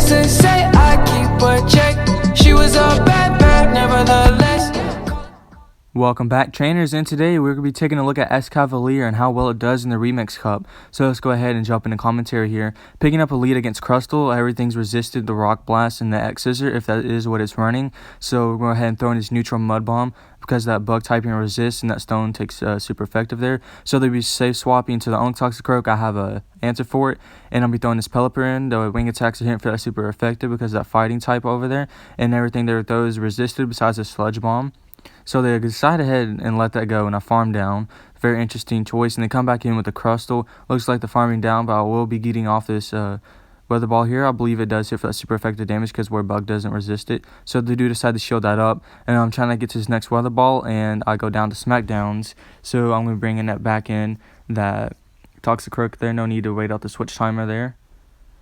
Needless to say, I keep a check. She was a bad, nevertheless. Welcome back, trainers, and today we're going to be taking a look at ESCAVALIER and how well it does in the Remix Cup. So let's go ahead and jump into commentary here. Picking up a lead against Crustal, everything's resisted the Rock Blast and the X Scissor if that is what it's running. So we're going to go ahead and throw in this neutral Mud Bomb because that bug typing resists and that stone takes super effective there. So they'll be safe swapping to the own toxicroak. I have a answer for it, and I'll be throwing this pelipper in. The wing attacks are hitting for that super effective because of that fighting type over there, and everything they throw is resisted besides the sludge bomb. So they decide ahead and let that go, and I farm down. Very interesting choice. And they come back in with the Crustal. Looks like the farming down, but I will be getting off this weather ball here. I believe it does hit for that super effective damage because where bug doesn't resist it. So they do decide to shield that up. And I'm trying to get to this next weather ball, and I go down to smackdowns. So I'm going to bring that back in, that toxicroak there. No need to wait out the switch timer there.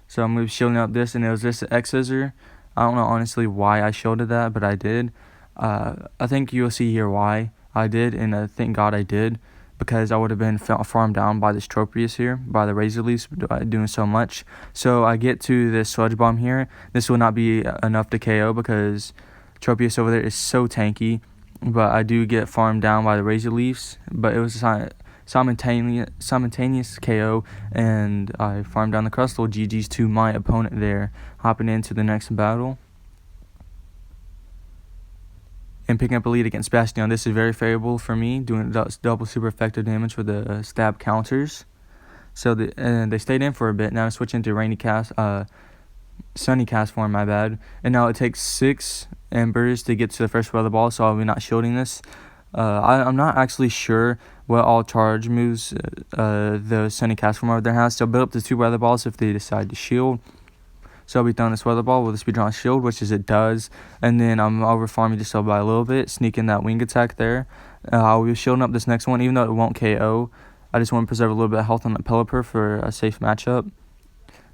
So I'm going to be shielding up this, and it was this X Scissor. I don't know honestly why I shielded that, but I did. I think you'll see here why I did, and thank God I did, because I would have been farmed down by this Tropius here, by the Razor Leafs doing so much. So I get to this Sludge Bomb here. This will not be enough to KO because Tropius over there is so tanky, but I do get farmed down by the Razor Leafs, but it was a simultaneous KO, and I farmed down the Crustal. GG's to my opponent there. Hopping into the next battle and picking up a lead against Bastion. This is very favorable for me, doing double super effective damage with the stab counters. So they stayed in for a bit. Now I'm switching to sunny cast form, my bad. And now it takes 6 embers to get to the first weather ball, so I'll be not shielding this. I'm not actually sure what all charge moves the sunny cast form over there has. So build up to 2 weather balls if they decide to shield. So I'll be throwing this weather ball with a speed drawn shield, which is it does. And then I'm over farming just by a little bit, sneaking that wing attack there. I'll be shielding up this next one, even though it won't KO. I just want to preserve a little bit of health on that pelipper for a safe matchup.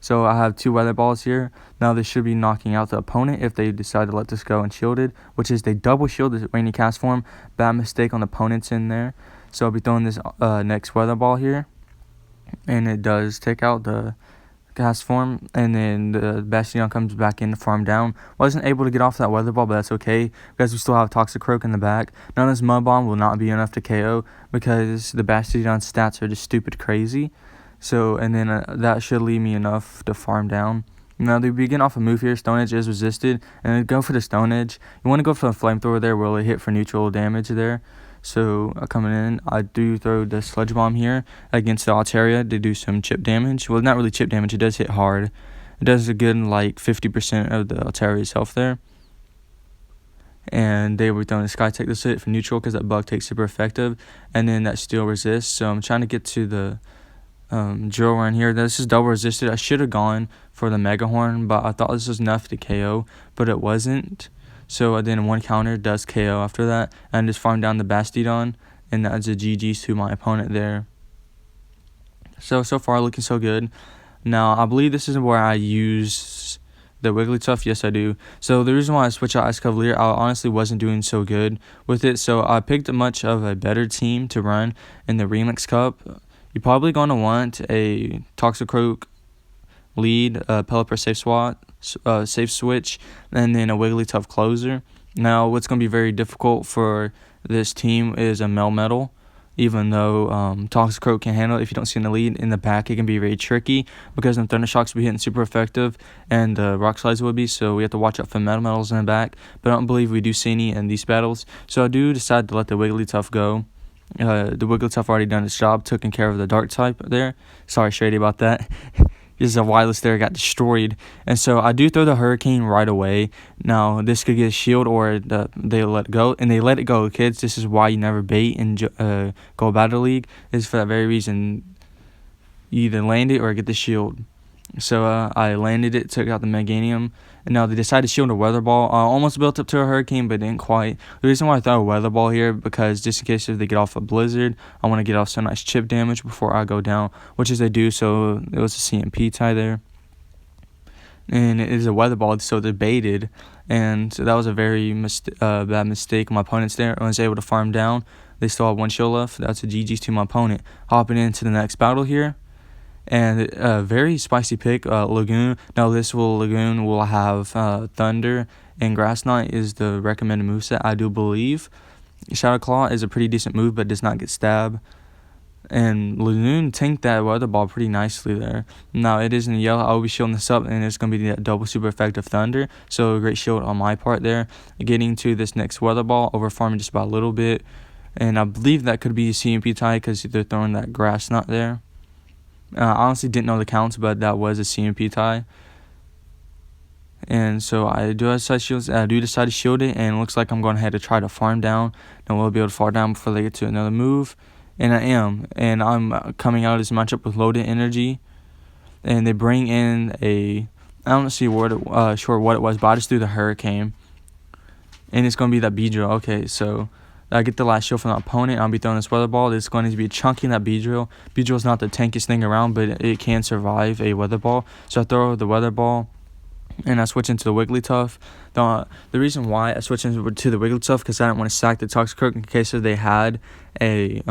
So I have 2 weather balls here. Now this should be knocking out the opponent if they decide to let this go unshielded, which is they double shield the rainy cast form. Bad mistake on the opponent's in there. So I'll be throwing this next weather ball here, and it does take out the cast form, and then the Bastion comes back in to farm down. Wasn't able to get off that weather ball, but that's okay because we still have toxicroak in the back. Now this mud bomb will not be enough to KO because the Bastion stats are just stupid crazy. So, and then that should leave me enough to farm down. Now they begin off a move here. Stone Edge is resisted, and then go for the Stone Edge. You want to go for the flamethrower there, where it hit for neutral damage there. So coming in, I do throw the Sludge Bomb here against the Altaria to do some chip damage. Well, not really chip damage. It does hit hard. It does a good like 50% of the Altaria's health there. And they were throwing a Sky Tech to hit for neutral because that bug takes super effective, and then that steel resists. So I'm trying to get to the drill run here. This is double resisted. I should have gone for the Mega Horn, but I thought this was enough to KO, but it wasn't. So then 1 counter does KO after that, and just farm down the Bastiodon, and that's a GG's to my opponent there. So far looking so good. Now I believe this is where I use the wigglytuff. Yes, I do. So the reason why I switch out ESCAVALIER, I honestly wasn't doing so good with it. So I picked much of a better team to run in the Remix Cup. You're probably going to want a toxicroak lead, pelipper safe switch, and then a wigglytuff closer. Now what's going to be very difficult for this team is a Melmetal, even though toxicroak can handle it. If you don't see in the lead in the back, it can be very tricky because the thunder shocks will be hitting super effective, and the rock slides will be, so we have to watch out for metals in the back, but I don't believe we do see any in these battles. So I do decide to let the wigglytuff go. The wigglytuff already done its job, taking care of the dark type there. Sorry Shady about that. Just a wireless there got destroyed, and so I do throw the hurricane right away. Now this could get a shield, or they let it go, and they let it go, kids. This is why you never bait and go battle league. Is for that very reason. You either land it or get the shield. So I landed it, took out the Meganium, and now they decided to shield a weather ball. I almost built up to a hurricane, but didn't quite. The reason why I throw a weather ball here, because just in case if they get off a blizzard, I want to get off some nice chip damage before I go down, which is they do. So it was a CMP tie there, and it is a weather ball, so they're baited, and so that was a very bad mistake. My opponent's there. I was able to farm down. They still have 1 shield left. That's a GG's to my opponent. Hopping into the next battle here. And very spicy pick, Lagoon. Now this Lagoon will have Thunder, and Grass Knot is the recommended moveset, I do believe. Shadow Claw is a pretty decent move, but does not get stab. And Lagoon tanked that Weather Ball pretty nicely there. Now it is in yellow. I will be shielding this up, and it's going to be that double super effective Thunder. So a great shield on my part there. Getting to this next Weather Ball, over farming just about a little bit. And I believe that could be a CMP tie because they're throwing that Grass Knot there. I honestly didn't know the counts, but that was a CMP tie. And so I do decide to shield it, and it looks like I'm going ahead to try to farm down. And we'll be able to farm down before they get to another move. And I am. And I'm coming out of this matchup with loaded energy. And they bring in I don't see sure what it was, but I just threw the Hurricane. And it's going to be that Beedrill. Okay, so I get the last shield from the opponent. I'll be throwing this Weather Ball. It's going to be chunking that Beedrill. Beedrill is not the tankiest thing around, but it can survive a Weather Ball. So I throw the Weather Ball, and I switch into the Wigglytuff. The reason why I switched into the Wigglytuff because I didn't want to sack the Toxicroak in case they had a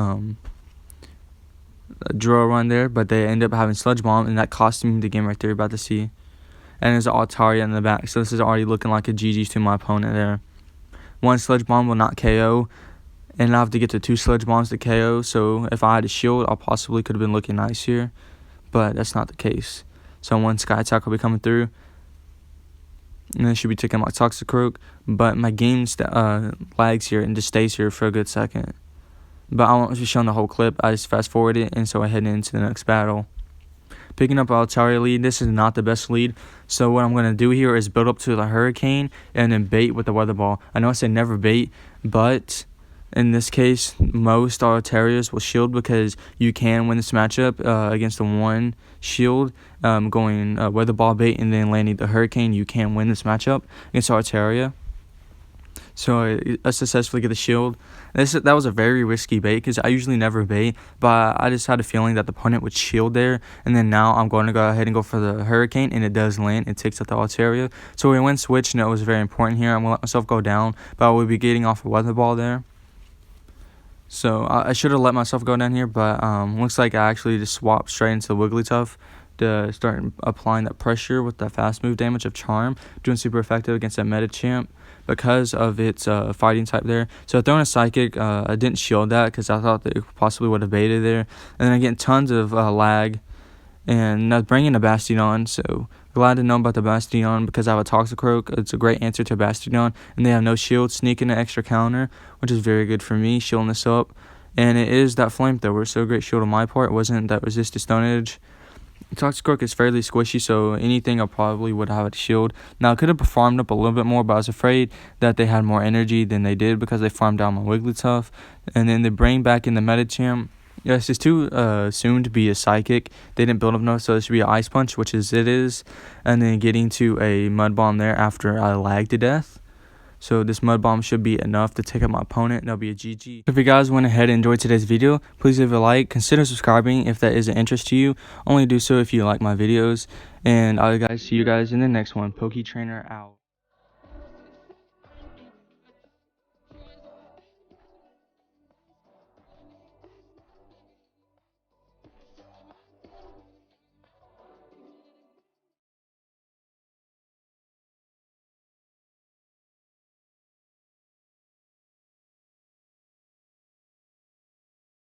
drill run there, but they ended up having Sludge Bomb, and that cost me the game right there. You're about to see. And there's an Altaria in the back, so this is already looking like a GG to my opponent there. One Sludge Bomb will not KO, and I have to get to 2 Sludge Bombs to KO. So if I had a shield, I possibly could have been looking nice here, but that's not the case. So one Sky Attack will be coming through. And I should be taking my Toxicroak, but my game lags here and just stays here for a good second. But I won't be showing the whole clip. I just fast forward it, and so I head into the next battle. Picking up Altaria lead. This is not the best lead. So what I'm going to do here is build up to the Hurricane and then bait with the Weather Ball. I know I said never bait, but in this case, most Altarias will shield because you can win this matchup against the one shield. Going Weather Ball bait and then landing the Hurricane, you can win this matchup against Altaria. So I successfully get the shield. That was a very risky bait because I usually never bait, but I just had a feeling that the opponent would shield there. And then now I'm going to go ahead and go for the Hurricane, and it does land. It takes out the Altaria. So we went switch, and it was very important here. I'm going to let myself go down, but I will be getting off a Weather Ball there. So I should have let myself go down here, but looks like I actually just swapped straight into the Wigglytuff to start applying that pressure with that fast move damage of Charm, doing super effective against that meta champ because of its fighting type there. So throwing a Psychic, I didn't shield that because I thought that it possibly would have baited there. And then I get tons of lag, and bringing a Bastion, so glad to know about the Bastion because I have a Toxicroak. It's a great answer to Bastion, and they have no shield, sneaking an extra counter, which is very good for me, shielding this up. And it is that Flamethrower, so great shield on my part. It wasn't that Resist to Stone Edge. Toxicroak is fairly squishy, so anything I probably would have a shield. Now I could have farmed up a little bit more, but I was afraid that they had more energy than they did because they farmed down my Wigglytuff. And then they bring back in the Metachamp. Yes, it's too soon to be a Psychic. They didn't build up enough, so it should be an Ice Punch, which it is. And then getting to a Mud Bomb there after I lagged to death. So this Mud Bomb should be enough to take out my opponent. That'll be a GG. If you guys went ahead and enjoyed today's video, please leave a like. Consider subscribing if that is of interest to you. Only do so if you like my videos. And I'll see you guys in the next one. Poke Trainer out.